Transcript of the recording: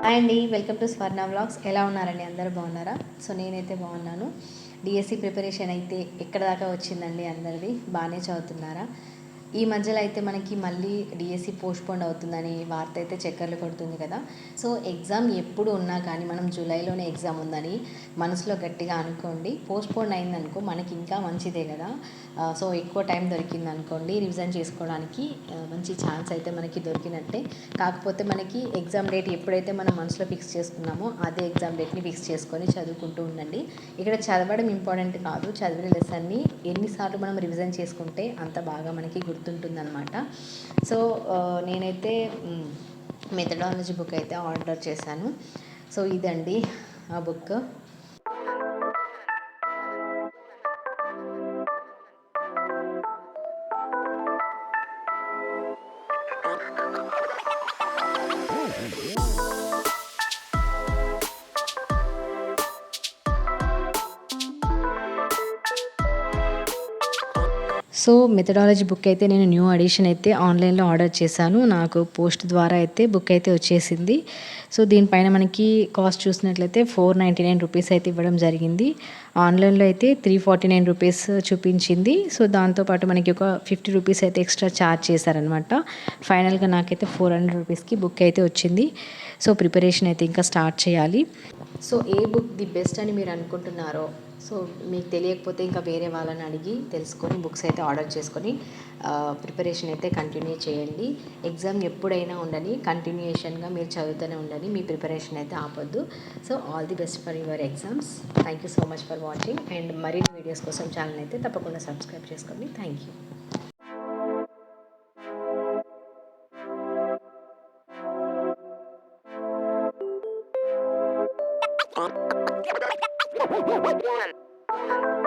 Hi అండి, welcome to Swarna vlogs. ఎలా ఉన్నారండి? అందరూ బాగున్నారా? సో నేనైతే బాగున్నాను. డిఎస్సి ప్రిపరేషన్ అయితే ఎక్కడ దాకా వచ్చిందండి? అందరిది బాగానే చదువుతున్నారా? ఈ మధ్యలో అయితే మనకి మళ్ళీ డిఎస్సి పోస్ట్పోండ్ అవుతుందని వార్త అయితే చక్కర్లు కొడుతుంది కదా. సో ఎగ్జామ్ ఎప్పుడు ఉన్నా కానీ మనం జూలైలోనే ఎగ్జామ్ ఉందని మనసులో గట్టిగా అనుకోండి. పోస్ట్పోండ్ అయిందనుకో మనకి ఇంకా మంచిదే కదా. సో ఎక్కువ టైం దొరికింది అనుకోండి రివిజన్ చేసుకోవడానికి, మంచి ఛాన్స్ అయితే మనకి దొరికినట్టే. కాకపోతే మనకి ఎగ్జామ్ డేట్ ఎప్పుడైతే మనం మనసులో ఫిక్స్ చేసుకున్నామో అదే ఎగ్జామ్ డేట్ని ఫిక్స్ చేసుకొని చదువుకుంటూ ఉండండి. ఇక్కడ చదవడం ఇంపార్టెంట్ కాదు, చదివిన లెసన్ని ఎన్నిసార్లు మనం రివిజన్ చేసుకుంటే అంత బాగా మనకి గుర్తుంటుందన్నమాట. సో నేనైతే మెథడాలజీ బుక్ అయితే ఆర్డర్ చేశాను. సో ఇదండి ఆ బుక్. సో మెథడాలజీ బుక్ అయితే నేను న్యూ ఎడిషన్ అయితే ఆన్లైన్లో ఆర్డర్ చేశాను. నాకు పోస్ట్ ద్వారా అయితే బుక్ అయితే వచ్చేసింది. సో దీనిపైన మనకి కాస్ట్ చూసినట్లయితే 499 రూపీస్ అయితే ఇవ్వడం జరిగింది. ఆన్లైన్లో అయితే 349 రూపీస్ చూపించింది. సో దాంతోపాటు మనకి ఒక 50 రూపీస్ అయితే ఎక్స్ట్రా ఛార్జ్ చేశారనమాట. ఫైనల్గా నాకైతే 400 రూపీస్కి బుక్ అయితే వచ్చింది. సో ప్రిపరేషన్ అయితే ఇంకా స్టార్ట్ చేయాలి. So A book the best అని మీరు అనుకుంటున్నారో, సో మీకు తెలియకపోతే ఇంకా వేరే వాళ్ళని అడిగి తెలుసుకొని బుక్స్ అయితే ఆర్డర్ చేసుకొని ప్రిపరేషన్ అయితే కంటిన్యూ చేయండి. ఎగ్జామ్ ఎప్పుడైనా ఉండని కంటిన్యూషన్గా మీరు చదువుతూనే ఉండండి. మీ ప్రిపరేషన్ అయితే ఆపొద్దు. So all the best for your exams. Thank you so much for watching. And మరిన్ని వీడియోస్ కోసం ఛానల్ అయితే తప్పకుండా సబ్స్క్రైబ్ చేసుకోండి. Thank you. One.